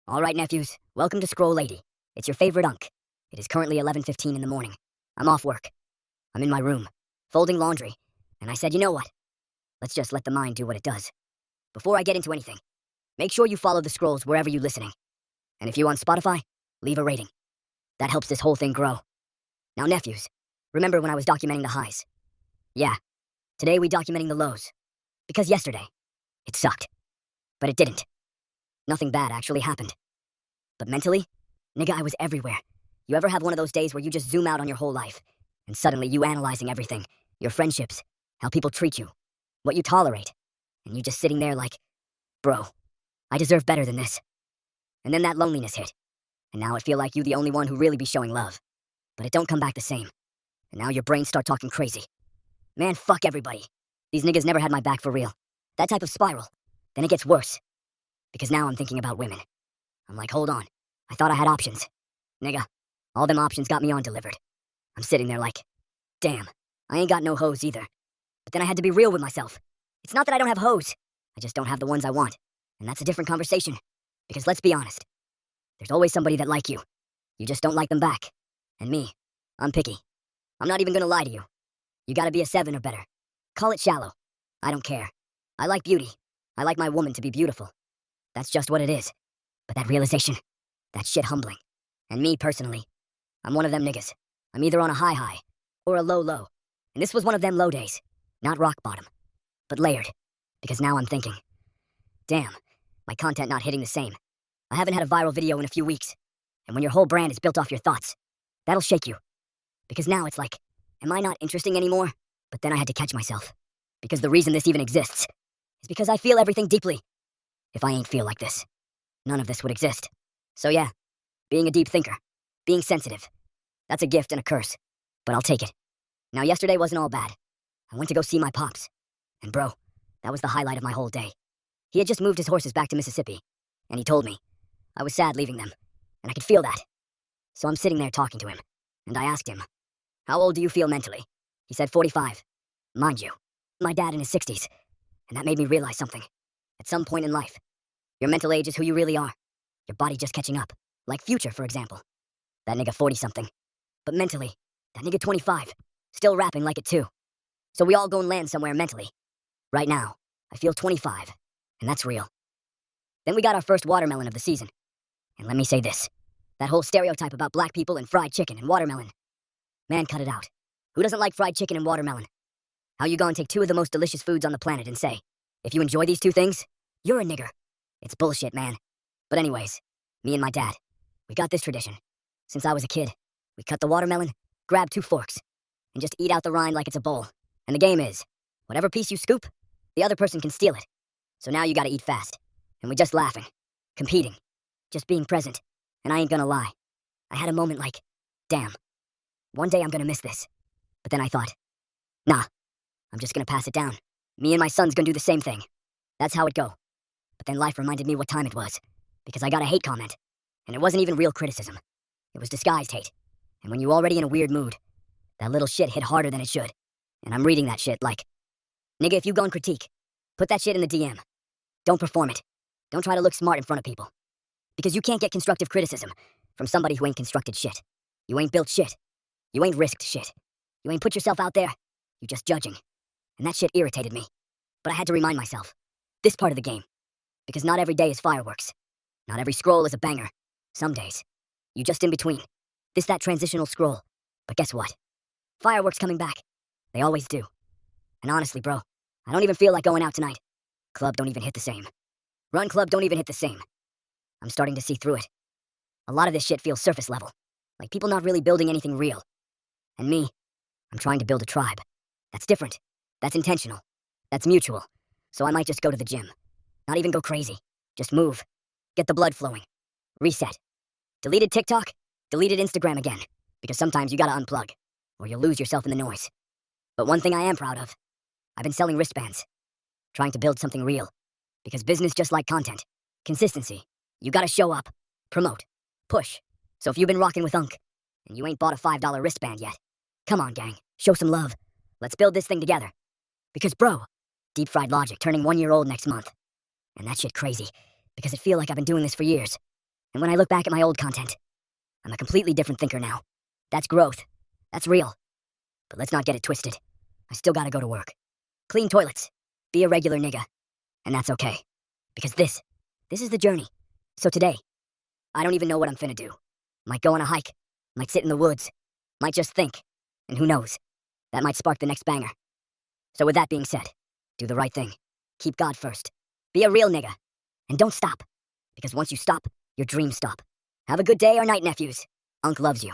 All right, nephews, welcome to Scroll Lady. It's your favorite unk. It is currently 11:15 in the morning. I'm off work. I'm in my room, folding laundry, and I said, you know what? Let's just let the mind do what it does. Before I get into anything, make sure you follow the scrolls wherever you're listening. And if you're on Spotify, leave a rating. That helps this whole thing grow. Now, nephews, remember when I was documenting the highs? Yeah, today we documenting the lows. Because yesterday, it sucked. But it didn't. Nothing bad actually happened. But mentally, nigga, I was everywhere. You ever have one of those days where you just zoom out on your whole life, and suddenly you analyzing everything, your friendships, how people treat you, what you tolerate, and you just sitting there like, bro, I deserve better than this. And then that loneliness hit, and now it feel like you the only one who really be showing love. But it don't come back the same. And now your brains start talking crazy. Man, fuck everybody. These niggas never had my back for real. That type of spiral. Then it gets worse. Because now I'm thinking about women. I'm like, hold on. I thought I had options. Nigga, all them options got me on delivered. I'm sitting there like, damn, I ain't got no hoes either. But then I had to be real with myself. It's not that I don't have hoes. I just don't have the ones I want. And that's a different conversation. Because let's be honest. There's always somebody that like you. You just don't like them back. And me, I'm picky. I'm not even gonna lie to you. You gotta be a 7 or better. Call it shallow. I don't care. I like beauty. I like my woman to be beautiful. That's just what it is. But that realization, that shit humbling. And me, personally, I'm one of them niggas. I'm either on a high or a low. And this was one of them low days. Not rock bottom, but layered. Because now I'm thinking, damn, my content not hitting the same. I haven't had a viral video in a few weeks. And when your whole brand is built off your thoughts, that'll shake you. Because now it's like, am I not interesting anymore? But then I had to catch myself. Because the reason this even exists is because I feel everything deeply. If I ain't feel like this, none of this would exist. So yeah, being a deep thinker, being sensitive, that's a gift and a curse, but I'll take it. Now yesterday wasn't all bad. I went to go see my pops. And bro, that was the highlight of my whole day. He had just moved his horses back to Mississippi, and he told me. I was sad leaving them, and I could feel that. So I'm sitting there talking to him, and I asked him, how old do you feel mentally? He said 45. Mind you, my dad in his 60s, and that made me realize something. At some point in life, your mental age is who you really are. Your body just catching up. Like Future, for example. That nigga 40-something. But mentally, that nigga 25. Still rapping like it too. So we all gonna land somewhere mentally. Right now, I feel 25. And that's real. Then we got our first watermelon of the season. And let me say this. That whole stereotype about black people and fried chicken and watermelon. Man, cut it out. Who doesn't like fried chicken and watermelon? How you gonna take two of the most delicious foods on the planet and say, if you enjoy these two things, you're a nigger. It's bullshit, man. But anyways, me and my dad, we got this tradition. Since I was a kid, we cut the watermelon, grab 2 forks, and just eat out the rind like it's a bowl. And the game is, whatever piece you scoop, the other person can steal it. So now you gotta eat fast. And we just laughing, competing, just being present. And I ain't gonna lie, I had a moment like, damn, one day I'm gonna miss this. But then I thought, nah, I'm just gonna pass it down. Me and my son's gonna do the same thing. That's how it go. But then life reminded me what time it was. Because I got a hate comment. And it wasn't even real criticism. It was disguised hate. And when you already in a weird mood, that little shit hit harder than it should. And I'm reading that shit like, nigga, if you gon' critique, put that shit in the DM. Don't perform it. Don't try to look smart in front of people. Because you can't get constructive criticism from somebody who ain't constructed shit. You ain't built shit. You ain't risked shit. You ain't put yourself out there. You just judging. And that shit irritated me. But I had to remind myself, this part of the game. Because not every day is fireworks. Not every scroll is a banger. Some days, you just in between. This that transitional scroll. But guess what? Fireworks coming back. They always do. And honestly, bro, I don't even feel like going out tonight. Club don't even hit the same. Run club don't even hit the same. I'm starting to see through it. A lot of this shit feels surface level. Like people not really building anything real. And me, I'm trying to build a tribe. That's different. That's intentional. That's mutual. So I might just go to the gym. Not even go crazy. Just move. Get the blood flowing. Reset. Deleted TikTok? Deleted Instagram again. Because sometimes you gotta unplug. Or you'll lose yourself in the noise. But one thing I am proud of. I've been selling wristbands. Trying to build something real. Because business just like content. Consistency. You gotta show up. Promote. Push. So if you've been rocking with Unk, and you ain't bought a $5 wristband yet, come on, gang. Show some love. Let's build this thing together. Because bro, Deep Fried Logic turning 1 year old next month. And that shit crazy. Because it feel like I've been doing this for years. And when I look back at my old content, I'm a completely different thinker now. That's growth. That's real. But let's not get it twisted. I still gotta go to work. Clean toilets. Be a regular nigga. And that's okay. Because this is the journey. So today, I don't even know what I'm finna do. Might go on a hike. Might sit in the woods. Might just think. And who knows? That might spark the next banger. So with that being said, do the right thing. Keep God first. Be a real nigga. And don't stop. Because once you stop, your dreams stop. Have a good day or night, nephews. Unc loves you.